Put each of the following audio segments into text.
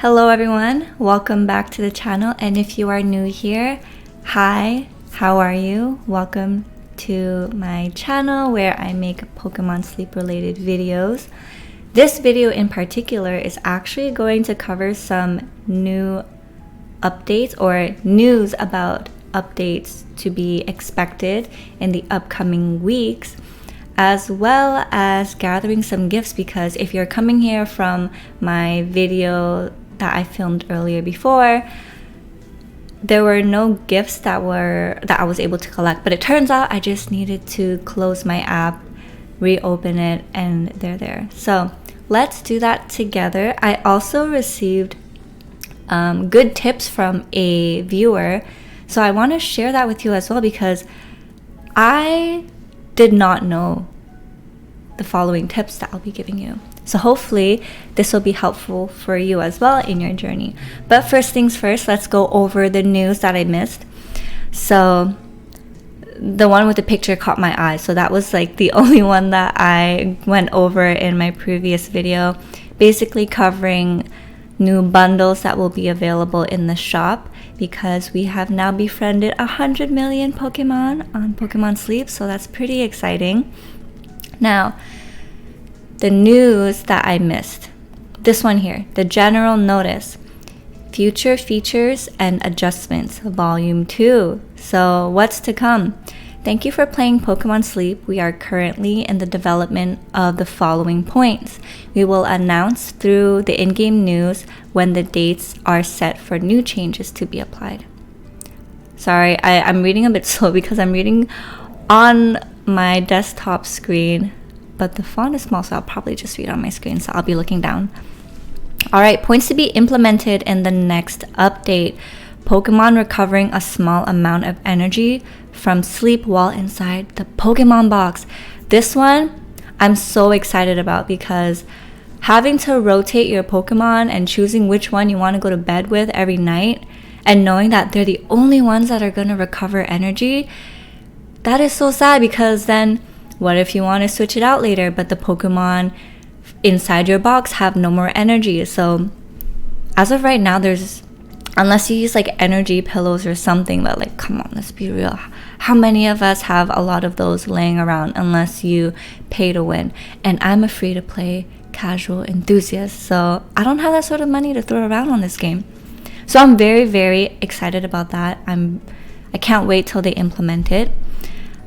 Hello everyone, welcome back to the channel, and if you are new here, hi, how are you? Welcome to my channel where I make Pokemon sleep related videos. This video in particular is actually going to cover some new updates or news about updates to be expected in the upcoming weeks, as well as gathering some gifts, because if you're coming here from my video that I filmed earlier before, there were no gifts that I was able to collect, but it turns out I just needed to close my app, reopen it, and they're there. So let's do that together. I also received good tips from a viewer, so I want to share that with you as well, because I did not know the following tips that I'll be giving you. So hopefully this will be helpful for you as well in your journey. But first things first, let's go over the news that I missed. So the one with the picture caught my eye. So that was like the only one that I went over in my previous video, basically covering new bundles that will be available in the shop, because we have now befriended 100 million Pokemon on Pokemon Sleep. So that's pretty exciting. Now, the news that I missed, this one here, the general notice, future features and adjustments, volume 2. So what's to come? Thank you for playing Pokemon Sleep. We are currently in the development of the following points. We will announce through the in-game news when the dates are set for new changes to be applied. Sorry, I'm reading a bit slow because I'm reading on my desktop screen, but the font is small, so I'll probably just read on my screen, so I'll be looking down. Alright, points to be implemented in the next update. Pokemon recovering a small amount of energy from sleep while inside the Pokemon box. This one I'm so excited about, because having to rotate your Pokemon and choosing which one you want to go to bed with every night, and knowing that they're the only ones that are going to recover energy, that is so sad, because then what if you want to switch it out later, but the Pokemon inside your box have no more energy? So as of right now, there's, unless you use like energy pillows or something, but like, come on, let's be real. How many of us have a lot of those laying around unless you pay to win? And I'm a free to play casual enthusiast, so I don't have that sort of money to throw around on this game. So I'm very, very excited about that. I can't wait till they implement it.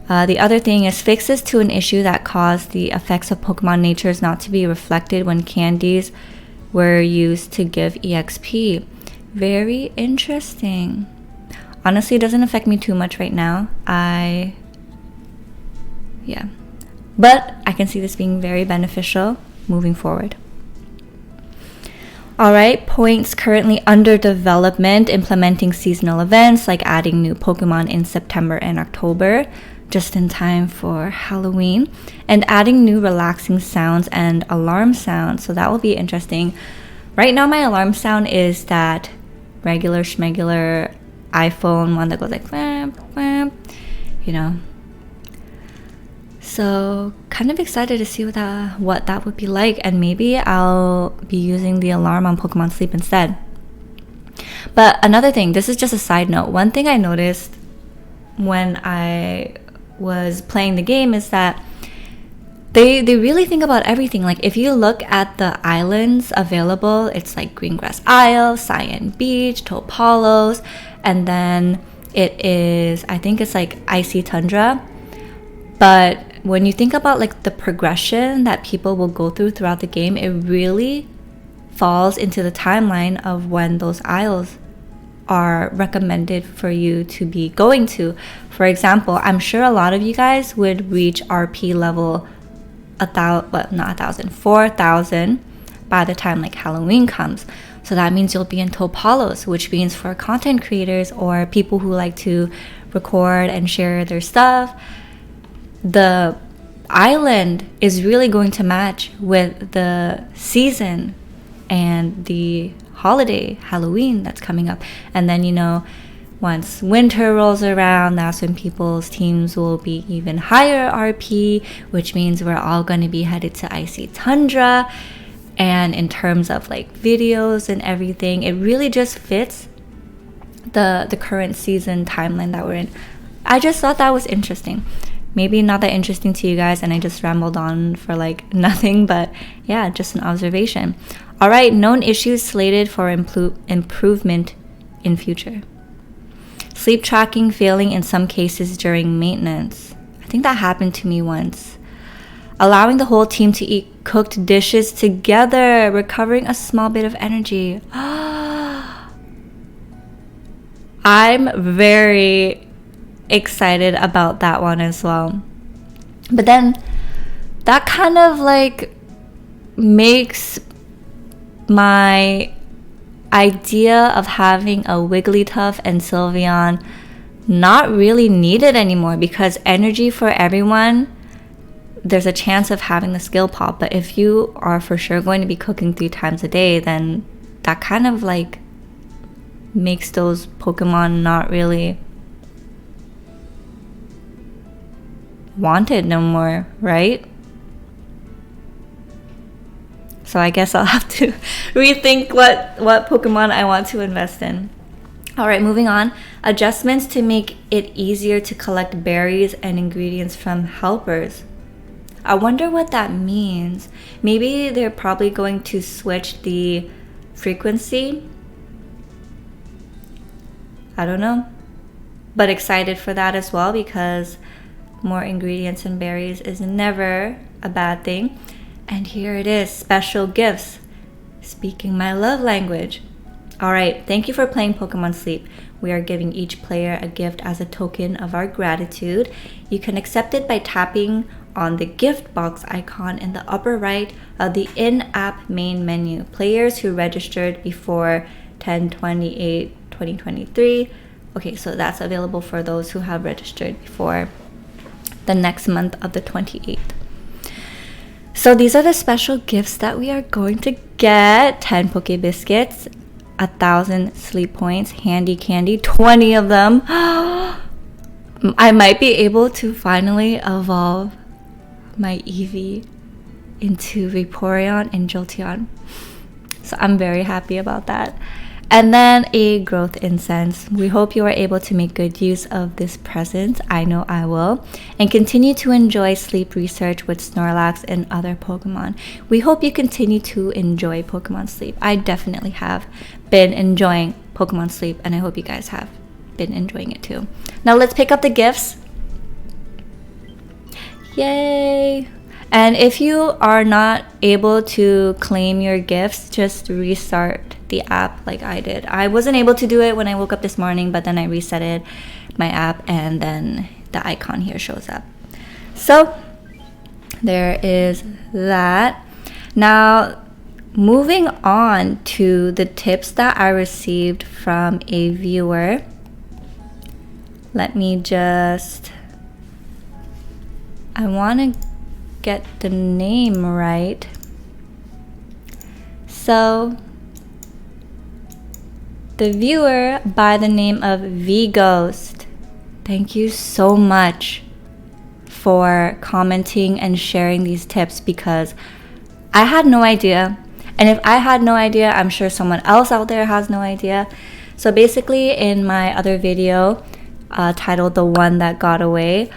The other thing is fixes to an issue that caused the effects of Pokemon natures not to be reflected when candies were used to give EXP. Very interesting. Honestly, it doesn't affect me too much right now. But I can see this being very beneficial moving forward. Alright, points currently under development, implementing seasonal events like adding new Pokemon in September and October, just in time for Halloween, and adding new relaxing sounds and alarm sounds. So that will be interesting. Right now my alarm sound is that regular schmegular iPhone one that goes like wham, wham, you know. So kind of excited to see what that would be like, and maybe I'll be using the alarm on Pokemon Sleep instead. But another thing, this is just a side note, one thing I noticed when I was playing the game is that they really think about everything. Like if you look at the islands available, it's like Greengrass Isle, Cyan Beach, Topalos, and then it is, I think it's like Icy Tundra. But when you think about like the progression that people will go through throughout the game, it really falls into the timeline of when those isles are recommended for you to be going to. For example, I'm sure a lot of you guys would reach RP level 4,000 by the time like Halloween comes. So that means you'll be in Topalos, which means for content creators or people who like to record and share their stuff, the island is really going to match with the season and the holiday, Halloween, that's coming up. And then, you know, once winter rolls around, that's when people's teams will be even higher RP, which means we're all going to be headed to Icy Tundra. and in terms of like videos and everything, it really just fits the current season timeline that we're in. I just thought that was interesting. Maybe not that interesting to you guys, and I just rambled on for like nothing, but yeah, just an observation. All right, known issues slated for improvement in future. Sleep tracking failing in some cases during maintenance. I think that happened to me once. Allowing the whole team to eat cooked dishes together, recovering a small bit of energy. I'm very excited about that one as well. But then that kind of like makes my idea of having a Wigglytuff and Sylveon not really needed anymore, because energy for everyone, there's a chance of having the skill pop. But if you are for sure going to be cooking 3 times a day, then that kind of like makes those Pokemon not really wanted no more, right? So I guess I'll have to rethink what Pokemon I want to invest in. All right, moving on. Adjustments to make it easier to collect berries and ingredients from helpers. I wonder what that means. Maybe they're probably going to switch the frequency. I don't know. But excited for that as well, because more ingredients and berries is never a bad thing. And here it is, special gifts. Speaking my love language. All right, thank you for playing Pokemon Sleep. We are giving each player a gift as a token of our gratitude. You can accept it by tapping on the gift box icon in the upper right of the in-app main menu. Players who registered before 10/28/2023. Okay, so that's available for those who have registered before the next month of the 28th. So these are the special gifts that we are going to get. 10 Poke Biscuits, 1,000 sleep points, handy candy, 20 of them. I might be able to finally evolve my Eevee into Vaporeon and Jolteon. So I'm very happy about that. And then a growth incense. We hope you are able to make good use of this present. I know I will. And continue to enjoy sleep research with Snorlax and other Pokemon. We hope you continue to enjoy Pokemon Sleep. I definitely have been enjoying Pokemon Sleep, and I hope you guys have been enjoying it too. Now let's pick up the gifts. Yay! And if you are not able to claim your gifts, just restart the app like I did. I wasn't able to do it when I woke up this morning, but then I resetted my app and then the icon here shows up. So there is that. Now moving on to the tips that I received from a viewer. Let me just, I want to get the name right. So the viewer by the name of VGhost, thank you so much for commenting and sharing these tips, because I had no idea. And if I had no idea, I'm sure someone else out there has no idea. So basically in my other video titled The One That Got Away,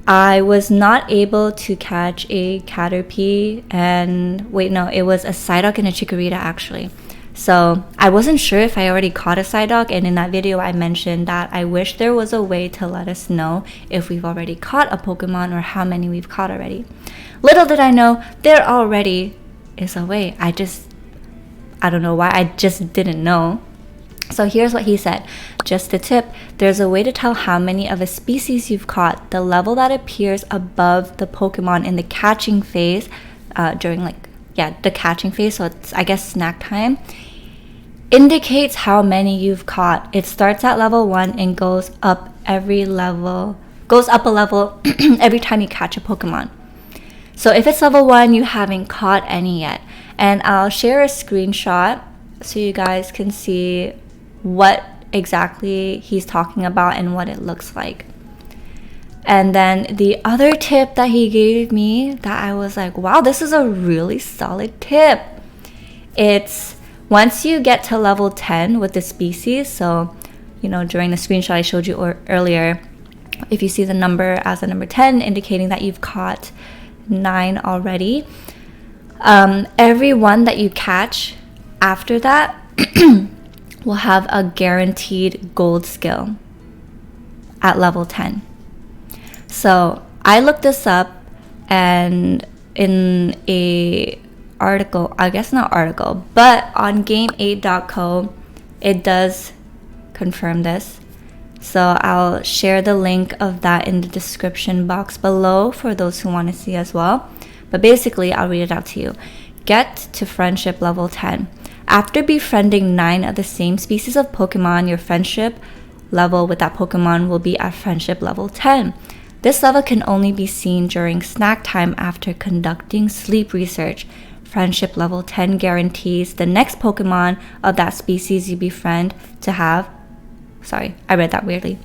I was not able to catch a Caterpie and wait, no, it was a Psyduck and a Chikorita actually. So I wasn't sure if I already caught a Psyduck, and in that video I mentioned that I wish there was a way to let us know if we've already caught a Pokemon or how many we've caught already. Little did I know, there already is a way. I don't know why, I just didn't know. So here's what he said. Just a tip, there's a way to tell how many of a species you've caught. The level that appears above the Pokemon in the catching phase during the catching phase, so it's I guess snack time, indicates how many you've caught. It starts at level 1 and goes up a level every time you catch a Pokemon. So if it's level 1, you haven't caught any yet. And I'll share a screenshot so you guys can see what exactly he's talking about and what it looks like. And then the other tip that he gave me that I was like, wow, this is a really solid tip. It's once you get to level 10 with the species, so during the screenshot I showed you earlier, if you see the number as the number 10 indicating that you've caught 9 already, every one that you catch after that will have a guaranteed gold skill at level 10. So I looked this up, and in a article, I guess not article, but on game8.co, it does confirm this. So I'll share the link of that in the description box below for those who want to see as well. But basically, I'll read it out to you. Get to friendship level 10. After befriending 9 of the same species of Pokemon, your friendship level with that Pokemon will be at friendship level 10. This level can only be seen during snack time after conducting sleep research. Friendship level 10 guarantees the next Pokemon of that species you befriend to have... Sorry, I read that weirdly.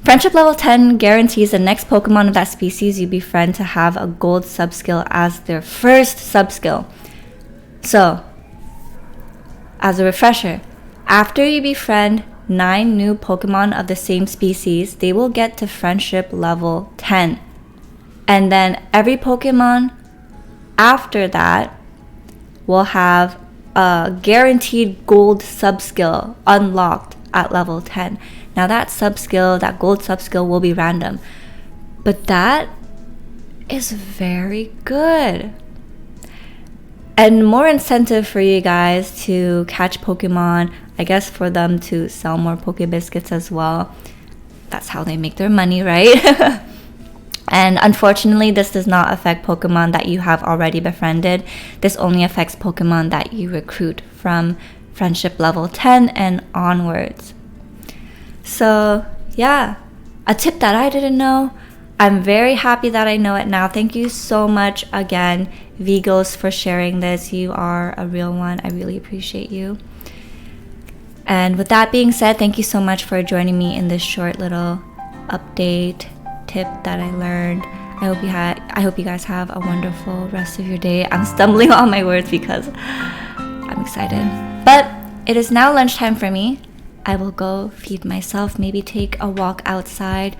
Friendship level 10 guarantees the next Pokemon of that species you befriend to have a gold subskill as their first subskill. So, as a refresher, after you befriend 9 new Pokemon of the same species, they will get to friendship level 10. And then every Pokemon after that will have a guaranteed gold subskill unlocked at level 10. Now that subskill, that gold subskill, will be random. But that is very good. And more incentive for you guys to catch Pokemon, I guess for them to sell more Poke Biscuits as well. That's how they make their money, right? And unfortunately, this does not affect Pokemon that you have already befriended. This only affects Pokemon that you recruit from friendship level 10 and onwards. So yeah, a tip that I didn't know. I'm very happy that I know it now. Thank you so much again, VGhost, for sharing this. You are a real one. I really appreciate you. And with that being said, thank you so much for joining me in this short little update tip that I learned. I hope you guys have a wonderful rest of your day. I'm stumbling on my words because I'm excited. But it is now lunchtime for me. I will go feed myself, maybe take a walk outside,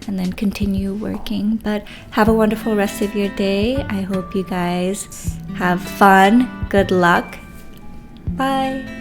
and then continue working. But have a wonderful rest of your day. I hope you guys have fun. Good luck. Bye.